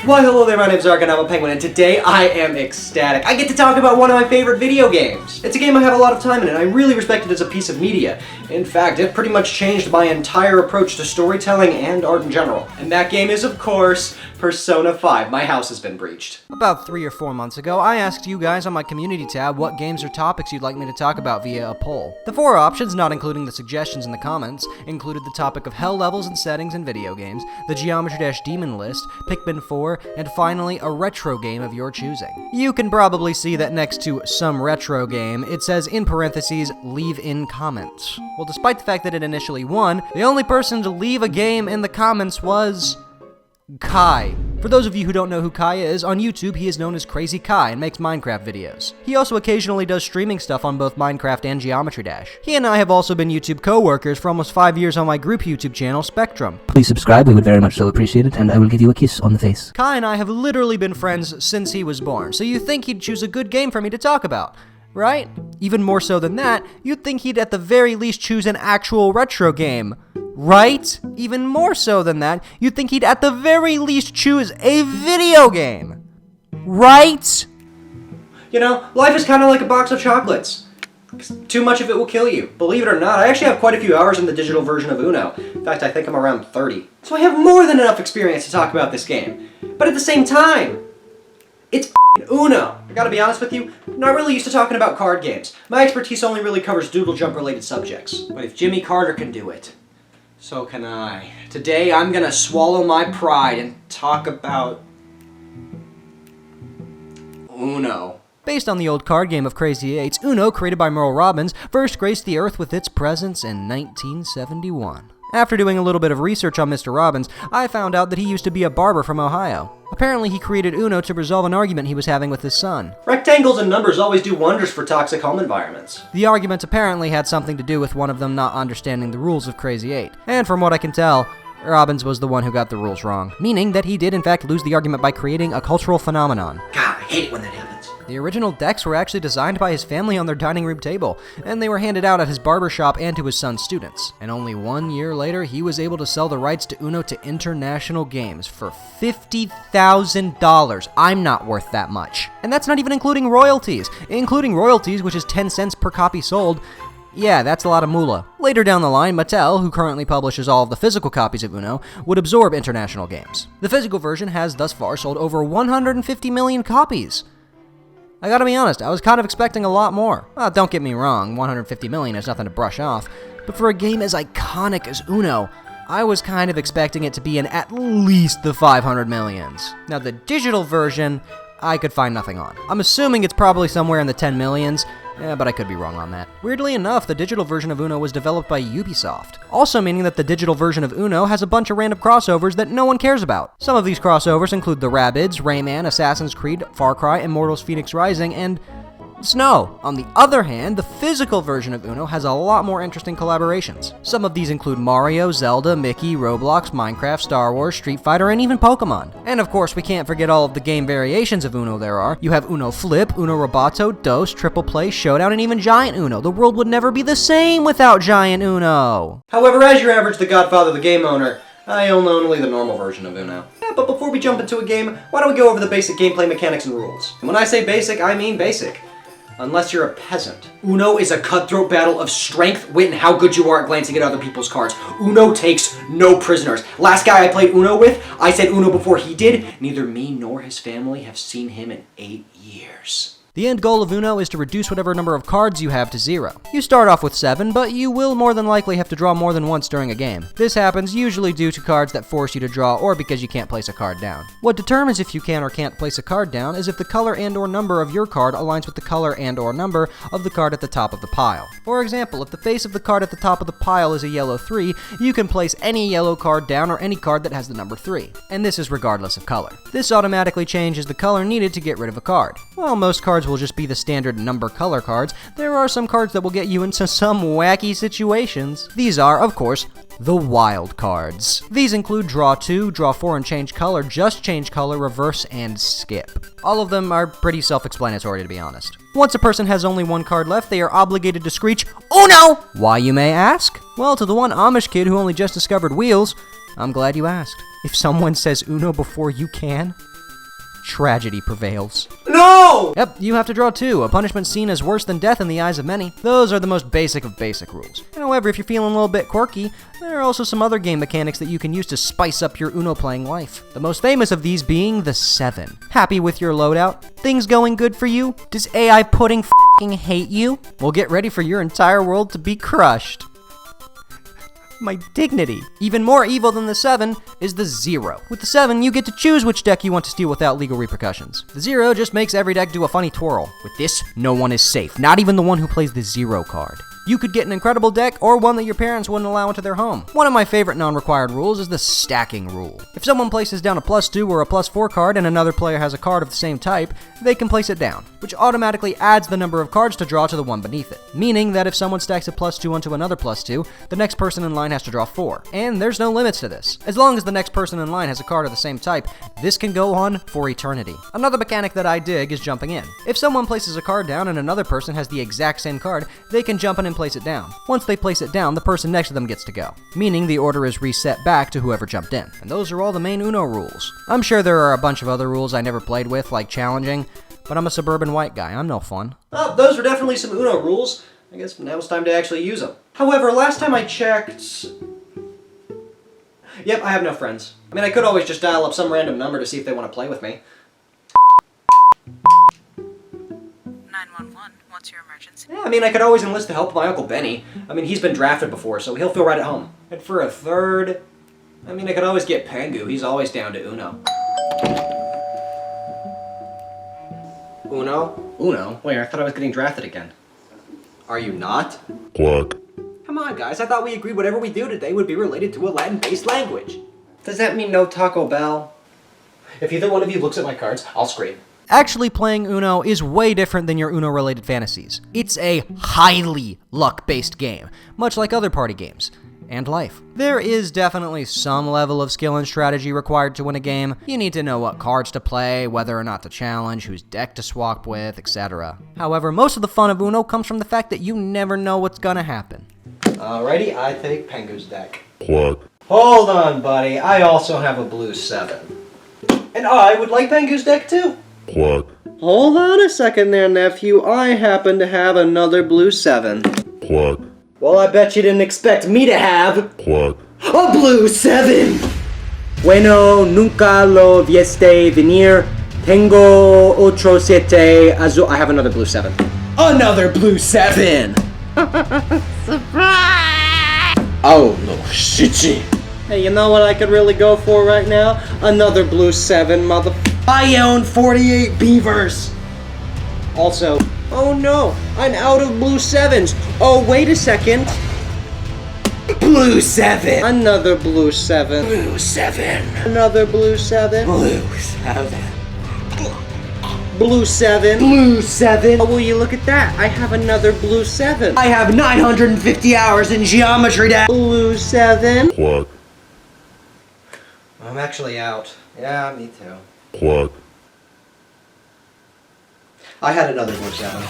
Why hello there, my name's Arkthepenguin, and today I am ecstatic. I get to talk about one of my favorite video games. It's a game I have a lot of time in, and I really respect it as a piece of media. In fact, it pretty much changed my entire approach to storytelling and art in general. And that game is, of course, Persona 5. My house has been breached. About 3 or 4 months ago, I asked you guys on my community tab what games or topics you'd like me to talk about via a poll. The 4 options, not including the suggestions in the comments, included the topic of hell levels and settings in video games, the Geometry Dash Demon list, Pikmin 4, and finally, a retro game of your choosing. You can probably see that next to some retro game, it says in parentheses, leave in comments. Well, despite the fact that it initially won, the only person to leave a game in the comments was Kai. For those of you who don't know who Kai is, on YouTube he is known as Crazy Kai and makes Minecraft videos. He also occasionally does streaming stuff on both Minecraft and Geometry Dash. He and I have also been YouTube co-workers for almost 5 years on my group YouTube channel, Spectrum. Please subscribe, we would very much so appreciate it, and I will give you a kiss on the face. Kai and I have literally been friends since he was born, so you think he'd choose a good game for me to talk about, right? Even more so than that, you'd think he'd at the very least choose an actual retro game. Right? Even more so than that, you'd think he'd at the very least choose a video game. Right? You know, life is kind of like a box of chocolates. Too much of it will kill you. Believe it or not, I actually have quite a few hours in the digital version of Uno. In fact, I think I'm around 30. So I have more than enough experience to talk about this game. But at the same time, it's Uno. I gotta be honest with you, I'm not really used to talking about card games. My expertise only really covers doodle jump related subjects. But if Jimmy Carter can do it, so can I. Today I'm gonna swallow my pride and talk about Uno. Based on the old card game of Crazy Eights, Uno, created by Merle Robbins, first graced the earth with its presence in 1971. After doing a little bit of research on Mr. Robbins, I found out that he used to be a barber from Ohio. Apparently he created Uno to resolve an argument he was having with his son. Rectangles and numbers always do wonders for toxic home environments. The argument apparently had something to do with one of them not understanding the rules of Crazy 8. And from what I can tell, Robbins was the one who got the rules wrong, meaning that he did in fact lose the argument by creating a cultural phenomenon. God, I hate it when that happens. The original decks were actually designed by his family on their dining room table, and they were handed out at his barber shop and to his son's students. And only 1 year later, he was able to sell the rights to Uno to international games for $50,000. I'm not worth that much. And that's not even including royalties. Including royalties, which is 10 cents per copy sold, yeah, that's a lot of moolah. Later down the line, Mattel, who currently publishes all of the physical copies of Uno, would absorb international games. The physical version has thus far sold over 150 million copies. I gotta be honest, I was kind of expecting a lot more. Well, don't get me wrong, 150 million is nothing to brush off, but for a game as iconic as Uno, I was kind of expecting it to be in at least the 500 millions. Now the digital version, I could find nothing on. I'm assuming it's probably somewhere in the 10 millions, but I could be wrong on that. Weirdly enough, the digital version of Uno was developed by Ubisoft, also meaning that the digital version of Uno has a bunch of random crossovers that no one cares about. Some of these crossovers include the Rabbids, Rayman, Assassin's Creed, Far Cry, Immortals Phoenix Rising, and Snow. On the other hand, the physical version of Uno has a lot more interesting collaborations. Some of these include Mario, Zelda, Mickey, Roblox, Minecraft, Star Wars, Street Fighter, and even Pokemon. And of course, we can't forget all of the game variations of Uno there are. You have Uno Flip, Uno Roboto, Dos, Triple Play, Showdown, and even Giant Uno. The world would never be the same without Giant Uno. However, as your average The Godfather the game owner, I own only the normal version of Uno. Yeah, but before we jump into a game, why don't we go over the basic gameplay mechanics and rules? And when I say basic, I mean basic. Unless you're a peasant. Uno is a cutthroat battle of strength, wit, and how good you are at glancing at other people's cards. Uno takes no prisoners. Last guy I played Uno with, I said Uno before he did. Neither me nor his family have seen him in 8 years. The end goal of Uno is to reduce whatever number of cards you have to 0. You start off with 7, but you will more than likely have to draw more than once during a game. This happens usually due to cards that force you to draw or because you can't place a card down. What determines if you can or can't place a card down is if the color and or number of your card aligns with the color and or number of the card at the top of the pile. For example, if the face of the card at the top of the pile is a yellow 3, you can place any yellow card down or any card that has the number 3. And this is regardless of color. This automatically changes the color needed to get rid of a card. While most cards will just be the standard number color cards, there are some cards that will get you into some wacky situations. These are, of course, the wild cards. These include draw 2, draw 4 and change color, just change color, reverse, and skip. All of them are pretty self-explanatory, to be honest. Once a person has only one card left, they are obligated to screech, "Uno!" Why, you may ask? Well, to the one Amish kid who only just discovered wheels, I'm glad you asked. If someone says Uno before you can, tragedy prevails. No! Yep, you have to draw 2, a punishment seen as worse than death in the eyes of many. Those are the most basic of basic rules. However, if you're feeling a little bit quirky, there are also some other game mechanics that you can use to spice up your Uno playing life. The most famous of these being the 7. Happy with your loadout? Things going good for you? Does AI pudding f***ing hate you? Well, get ready for your entire world to be crushed. My dignity. Even more evil than the 7 is the 0. With the 7, you get to choose which deck you want to steal without legal repercussions. The 0 just makes every deck do a funny twirl. With this, no one is safe, not even the one who plays the 0 card. You could get an incredible deck or one that your parents wouldn't allow into their home. One of my favorite non-required rules is the stacking rule. If someone places down a +2 or a +4 card and another player has a card of the same type, they can place it down, which automatically adds the number of cards to draw to the one beneath it. Meaning that if someone stacks a +2 onto another +2, the next person in line has to draw 4. And there's no limits to this. As long as the next person in line has a card of the same type, this can go on for eternity. Another mechanic that I dig is jumping in. If someone places a card down and another person has the exact same card, they can jump in and place it down. Once they place it down, the person next to them gets to go, meaning the order is reset back to whoever jumped in. And those are all the main Uno rules. I'm sure there are a bunch of other rules I never played with, like challenging, but I'm a suburban white guy, I'm no fun. Oh, those were definitely some Uno rules. I guess now it's time to actually use them. However, last time I checked... Yep, I have no friends. I mean, I could always just dial up some random number to see if they want to play with me. 911, what's your emergency? Yeah, I mean, I could always enlist the help of my Uncle Benny. I mean, he's been drafted before, so he'll feel right at home. And for a third, I mean, I could always get Pengu. He's always down to Uno. Uno? Uno? Wait, I thought I was getting drafted again. Are you not? Quack. Come on, guys. I thought we agreed whatever we do today would be related to a Latin-based language. Does that mean no Taco Bell? If either one of you looks at my cards, I'll scream. Actually playing Uno is way different than your Uno-related fantasies. It's a highly luck-based game, much like other party games. And life. There is definitely some level of skill and strategy required to win a game. You need to know what cards to play, whether or not to challenge, whose deck to swap with, etc. However, most of the fun of Uno comes from the fact that you never know what's gonna happen. Alrighty, I take Pengu's deck. Quack. Hold on, buddy. I also have a blue 7. And I would like Pengu's deck too. Quack. Hold on a second there, nephew. I happen to have another blue 7. Quack. Well, I bet you didn't expect me to have Quack. a blue 7! Bueno, nunca lo vieste venir. Tengo otro 7 azul. I have another blue 7. Another blue 7! Surprise! Oh, no shitty. Hey, you know what I could really go for right now? Another blue 7, I own 48 beavers! Also, oh no, I'm out of blue 7s. Oh, wait a second. Blue 7. Another blue 7. Blue 7. Another blue 7. Blue 7. Blue 7. Blue 7. Oh, will you look at that? I have another blue 7. I have 950 hours in geometry dash. Blue 7. Quack. I'm actually out. Yeah, me too. Quack. I had another blue 7.